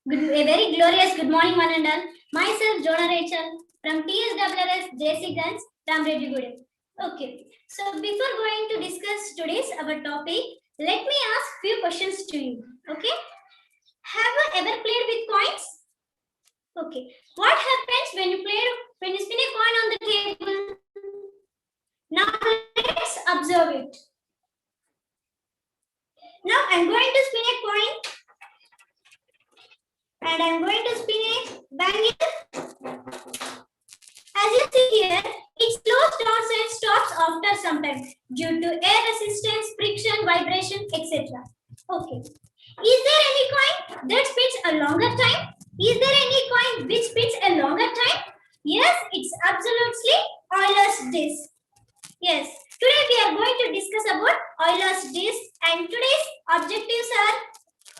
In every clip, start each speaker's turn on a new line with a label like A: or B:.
A: A very glorious good morning, one and all. Myself, Racheal from TSWRS JC Guns from Reddygood. Okay, so before going to discuss today's our topic, let me ask few questions to you. Okay, have you ever played with coins? Okay, what happens when you spin a coin on the table? Now let's observe it. Now I'm going to spin a coin. And I'm going to spin a bangle. As you see here, it slows down and stops after some time due to air resistance, friction, vibration, etc. Okay. Is there any coin that spins a longer time? Is there any coin which spins a longer time? Yes, it's absolutely Euler's disk. Yes. Today we are going to discuss about Euler's disk, and today's objectives are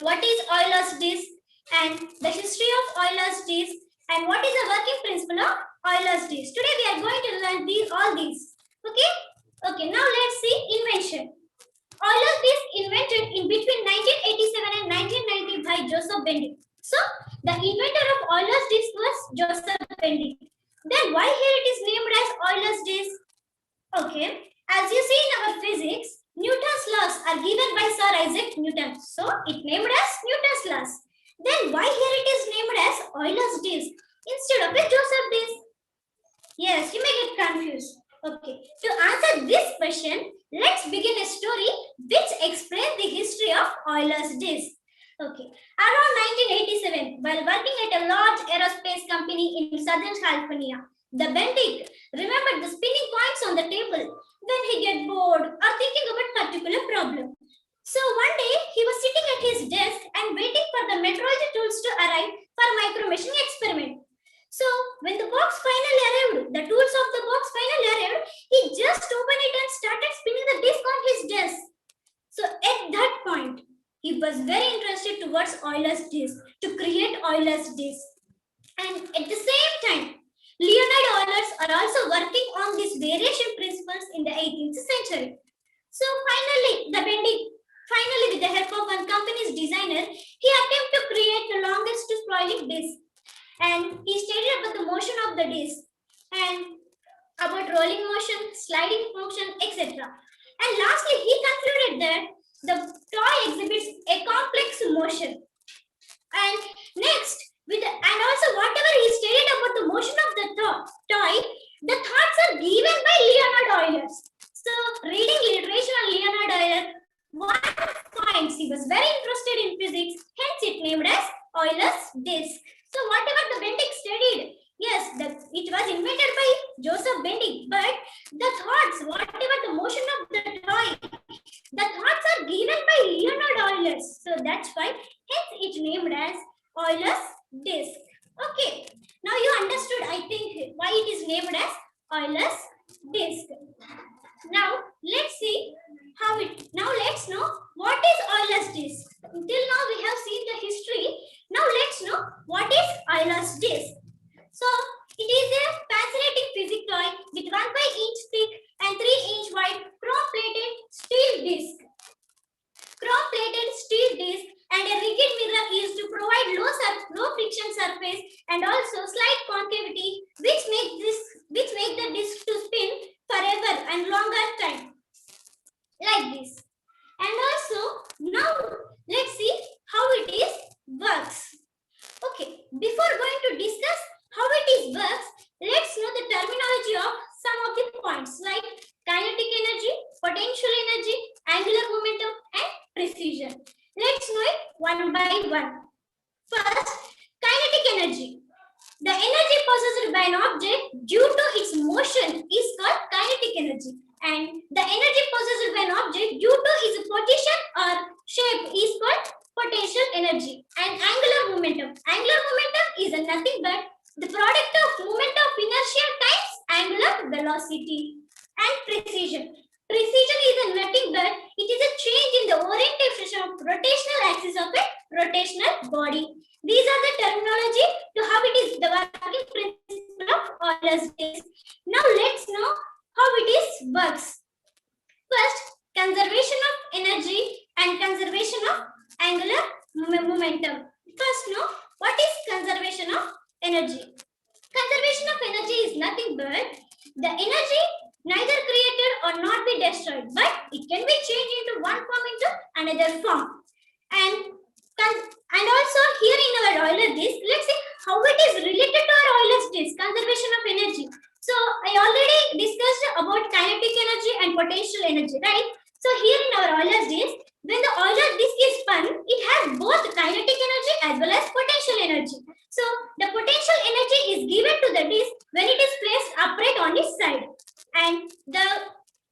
A: what is Euler's disk, and the history of Euler's disk, and what is the working principle of Euler's disk. Today we are going to learn all these. Okay, now let's see invention. Euler's disk invented in between 1987 and 1990 by Joseph Bendick. So the inventor of Euler's disk was Joseph Bendick. Then why here it is named as Euler's disk? Okay, as you see in our physics, Newton's laws are given by Sir Isaac Newton. So it named as Newton's laws. Then why here it is named as Euler's disk instead of a Joseph disk? Yes, you may get confused. Okay, to answer this question, let's begin a story which explains the history of Euler's disk. Okay, around 1987, while working at a large aerospace company in Southern California, the Bendick remembered the spinning coins on the table when he get bored or thinking about particular problem. So one day, he was sitting at his desk and waiting for the metrology tools to arrive for micro-machine experiment. So when the box finally arrived, the tools of the box finally arrived, he just opened it and started spinning the disc on his desk. So at that point, he was very interested towards Euler's disk, to create Euler's disk. And at the same time, Leonard Euler are also working on these variation principles in the 18th century. So finally, with the help of one company's designer, he attempted to create the longest sprawling disk. And he studied about the motion of the disk and about rolling motion, sliding motion, etc. And lastly, he concluded that the toy exhibits a complex motion. And next, and also whatever he studied about the motion of the toy, the thoughts are given by Leonard Euler. So reading literature on Leonard Euler, one finds he was very interested in physics, hence it named as Euler's disk. So whatever the Bendick studied, yes, it was invented by Joseph Bendick, but the thoughts, whatever the motion of the toy, the thoughts are given by Leonard Euler. So that's why, hence it named as Euler's disk. Okay, now you understood, I think, why it is named as Euler's disk. Now let's see how it. Now let's know what is Euler's disk. Till now we have seen the history. Now let's know what is Euler's disk. So it is a fascinating physics toy with 1 inch thick and 3-inch wide chrome-plated steel disc. Chrome-plated steel disc and a rigid mirror is to provide low friction surface and also slight concavity, which make the disc to spin forever and longer time. only one. First, kinetic energy. The energy possessed by an object due to its motion is called kinetic energy. And the energy possessed by an object due to its position or shape is called potential energy. And angular momentum. Angular momentum is nothing but the product of moment of inertia times angular velocity. And precision. Precision is nothing but it is a change in the orientation of rotational axis of a rotational body. These are the terminology to how it is the working principle of Euler's disc. Now let's know how it is works. First, conservation of energy and conservation of angular momentum. First, know what is conservation of energy. Conservation of energy is nothing but the energy neither created or not be destroyed, but it can be changed into one form into another form. And also here in our Euler disc, let's see how it is related to our Euler's disc, conservation of energy. So I already discussed about kinetic energy and potential energy, right? So here in our Euler's disc, when the Euler disc is spun, it has both kinetic energy as well as potential energy. So the potential energy is given to the disc when it is placed upright on its side, and the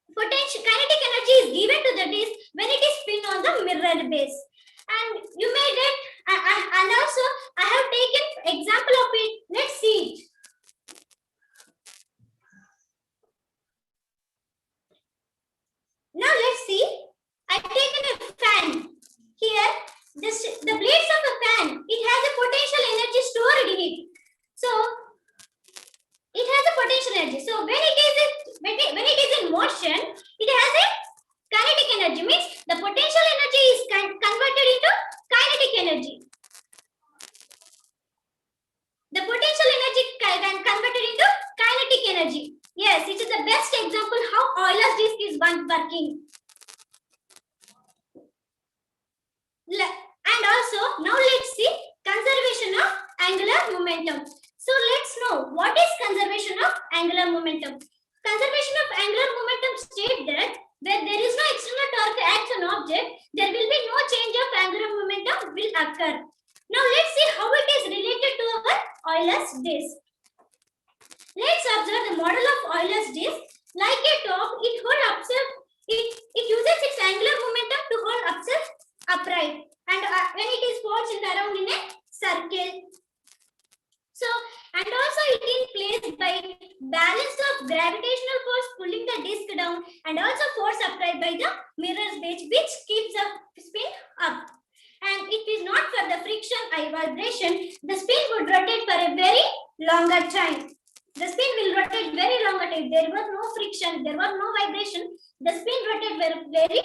A: potential kinetic energy is given to the disc when it is spun on the mirror base. And you may get, and also I have taken example of it. Let's see it. Now let's see. I've taken a fan. Here, the blades of a fan, it has a potential energy stored in it. So it has a potential energy. So when it is in motion, it has a kinetic energy. Means the potential energy is converted into kinetic energy. The potential energy converted into kinetic energy. Yes, it is the best example how Euler's disc is working. And also, now let's see conservation of angular momentum. So let's know what is conservation of angular momentum. Conservation of angular momentum states that where there is no external torque acts on object, there will be no change of angular momentum will occur. Now let's see how it is related to our Euler's disc. Let's observe the model of Euler's disc. Like a top, it uses its angular momentum to hold itself upright, and when it is forged around in a circle. So, and also it is placed by balance of gravitational force pulling the disc down, and also force applied by the mirror's base, which keeps the spin up. And it is not for the friction or vibration, the spin would rotate for a very longer time. The spin will rotate very longer time. There was no friction, there was no vibration. The spin rotated very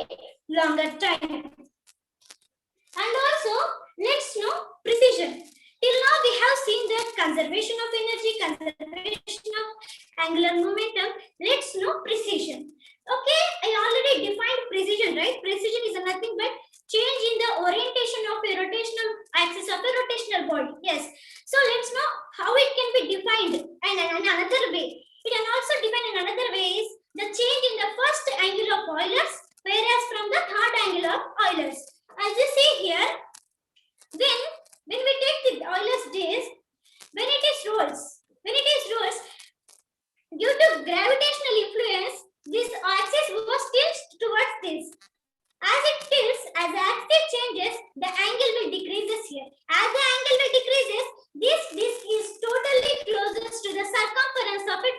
A: longer time. And also, let's know precision. Till now, we have seen that conservation of energy, conservation of angular momentum. Let's know precision. Okay, I already defined precision, right? Precision is nothing but change in the orientation of a rotational axis of a rotational body. Yes. So let's know how it can be defined and another way. It can also define in another way is the change in the first angle of Euler's, whereas from the third angle of Euler's. As you see here, when we take the Euler's disc, when it is rolls, due to gravitational influence, this axis was tilted towards this. As it tilts, as the axis changes, the angle will decreases here. As the angle will decreases, this disc is totally closest to the circumference of a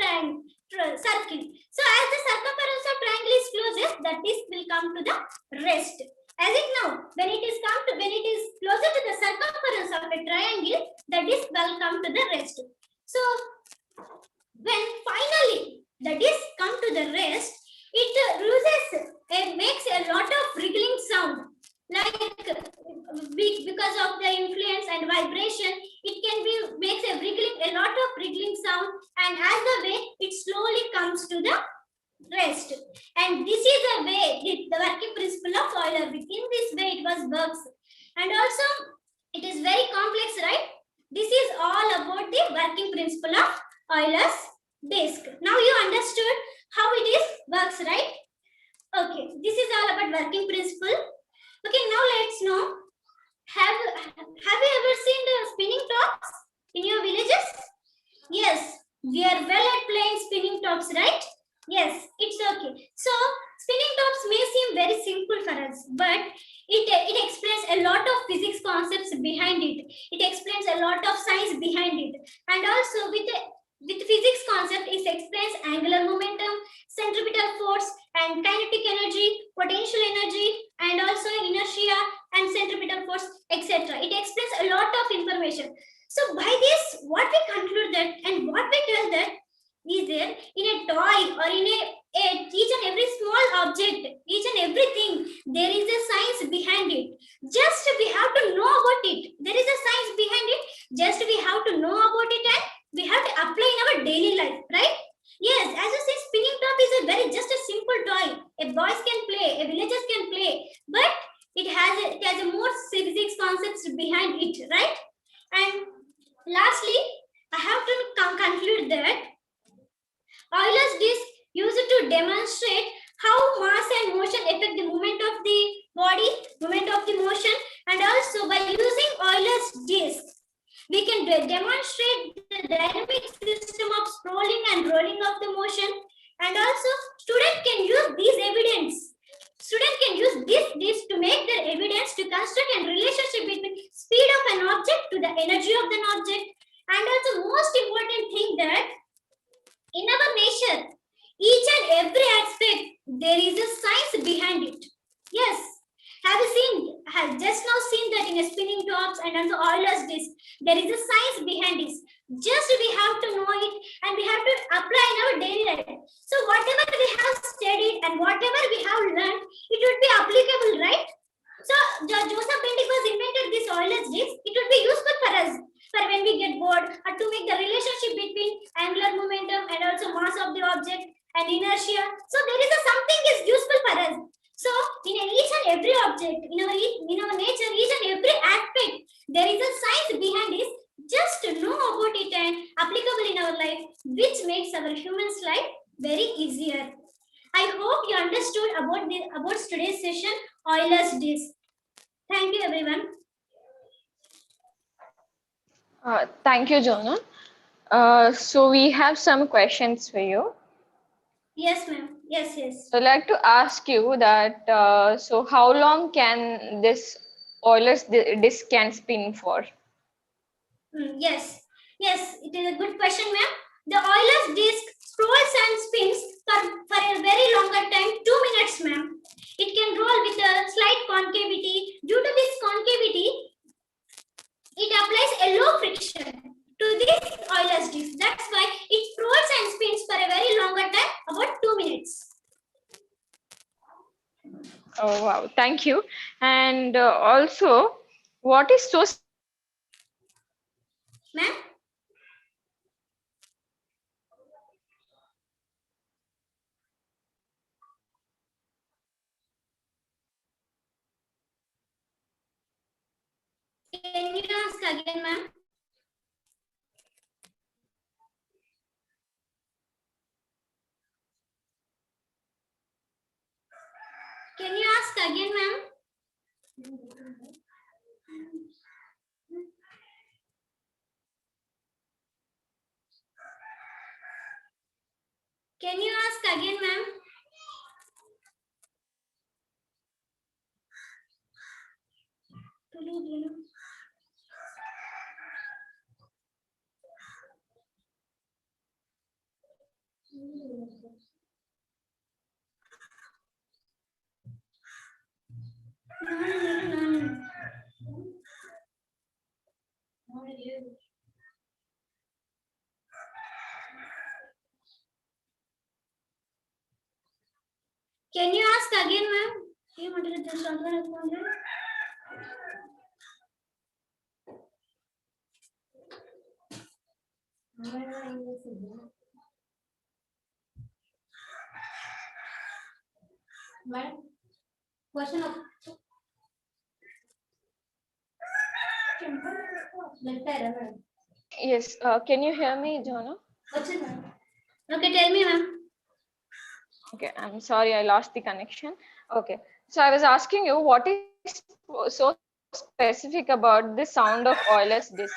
A: circle. So as the circumference of triangle is closest, the disc will come to the rest. As it now, when it is closer to the circumference of a triangle, the disc will come to the rest. So when finally the disc come to the rest, it makes a lot of wriggling sound. Like because of the influence and vibration, it can makes a lot of wriggling sound, and as the way it slowly comes to the rest. And this is the way the working principle of Euler. Within this way it was works. And also it is very complex, right? This is all about the working principle of Euler's disc. Now you understood how it is works, right? Okay, this is all about working principle. Okay, now let's know Have you ever seen the spinning tops in your villages? Yes, we are well at playing spinning tops, right? Yes, it's okay. So, spinning tops may seem very simple for us, but it explains a lot of physics concepts behind it. It explains a lot of science behind it. And also, with physics concept, it explains angular momentum, centripetal force, and kinetic energy, potential energy, and also inertia and centripetal force, etc. It explains a lot of information. So by this, what we conclude that and what we tell that is there in a toy or in each and every small object, each and everything, there is a science behind it. Just we have to know about it. There is a science behind it. Just we have to know about it and we have to apply in our daily life, right? Yes, as you say, spinning top is a very just a simple toy. A boys can play, a villagers can play, but it has a more physics concepts behind it, right? And lastly, I have to conclude that Euler's disk used to demonstrate how mass and motion affect the movement of the body, movement of the motion, and also by using Euler's disk, we can demonstrate the dynamic system of scrolling and rolling of the motion, and also student can use these evidence. Student can use this disk to make their evidence to construct a relationship between speed of an object to the energy of an object, and also most important thing that in our nature, each and every aspect, there is a science behind it. Yes. Have just now seen that in a spinning tops and also Euler's disk, there is a science behind this. Just we have to know it and we have to apply in our daily life. So whatever we have studied and whatever we have learned, it would be applicable, right? So Joseph Bendick invented this Euler's disk. It would be useful for us for when we get bored or to make the relationship between angular momentum and also mass of the object and inertia. So there is something is useful for us. So in each and every object, in our nature, each and every aspect, there is a science behind this. Just to know about it and applicable in our life, which makes our human's life very easier. I hope you understood about today's session, Euler's disk. Thank you, everyone.
B: Thank you, Jonah. So we have some questions for you.
A: Yes, ma'am. Yes.
B: So I'd like to ask you that, so how long can this Euler's disk can spin for?
A: Yes, it is a good question, ma'am. The Euler's disk scrolls and spins for a very longer time, 2 minutes, ma'am. It can roll with a slight concavity. Due to this concavity, it applies a low friction to this Euler's disk. That's why it scrolls and spins for a very longer time, about 2 minutes.
B: Oh, wow. Thank you. And also, what is so...
A: Ma'am? Can you ask again, ma'am? Can you ask again, ma'am? Can you ask again, ma'am? Can you ask again, ma'am? You wanted to just respond? Madam, question of
B: Yes, can you hear me, Jonah?
A: Okay, tell me, ma'am.
B: Okay, I'm sorry, I lost the connection. Okay, so I was asking you, what is so specific about the sound of Euler's disk?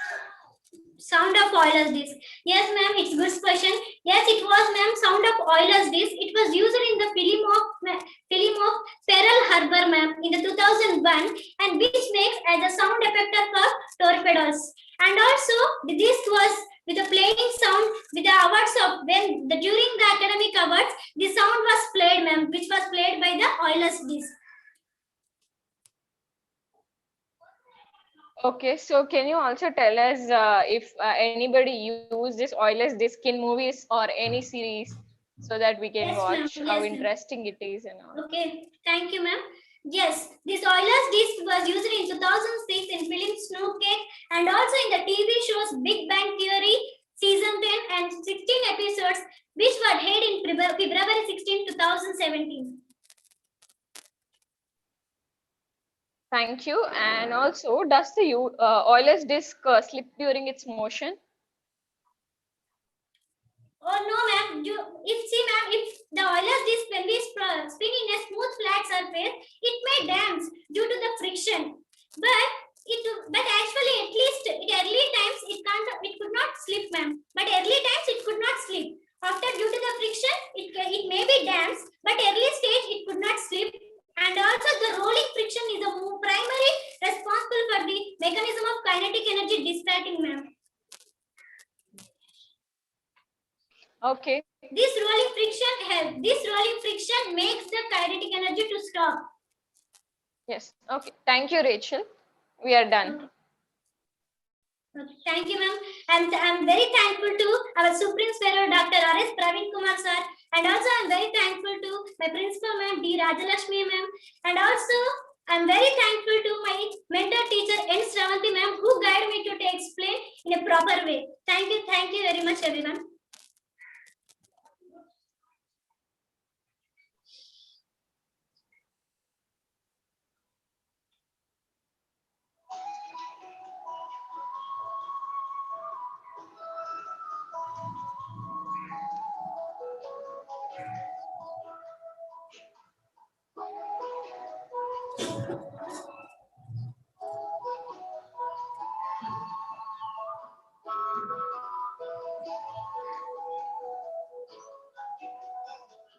A: Sound of Euler's disk. Yes, ma'am, it's good question. Yes, it was, ma'am, sound of Euler's disk. It was used in the film of Pearl Harbor, ma'am, in the 2001, and which makes as a sound effector for torpedoes. And also, the disc was with a playing sound with the awards of during the academic awards, the sound was played, ma'am, which was played by the Euler's disk.
B: Okay, so can you also tell us if anybody used this Euler's disk in movies or any series so that we can
A: Yes, ma'am.
B: watch how
A: Yes, ma'am.
B: interesting it is and all?
A: Okay, thank you, ma'am. Yes, this Euler's disk was used in 2006 in film Snowcake and also in the TV shows Big Bang Theory season 10 and 16 episodes, which were aired in February 16, 2017.
B: Thank you. And also, does the Euler's disk slip during its motion?
A: Oh no, ma'am. If the Euler's disk when we spin in a smooth flat surface, it may dance due to the friction. But actually, at least in early times, it could not slip, ma'am. But early times it could not slip. After due to the friction, it may be dance, but early stage it could not slip. And also the rolling friction is the primary responsible for the mechanism of kinetic energy dissipating, ma'am.
B: Okay.
A: This rolling friction makes the kinetic energy to stop.
B: Yes. Okay. Thank you, Rachel. We are done.
A: Okay. Thank you, ma'am. I'm very thankful to our Supreme Sparrow, Dr. R.S. Praveen Kumar sir. And also I'm very thankful to my principal, ma'am, D. Rajalakshmi, ma'am. And also I'm very thankful to my mentor teacher, N. Sravanti, ma'am, who guided me to explain in a proper way. Thank you very much, everyone.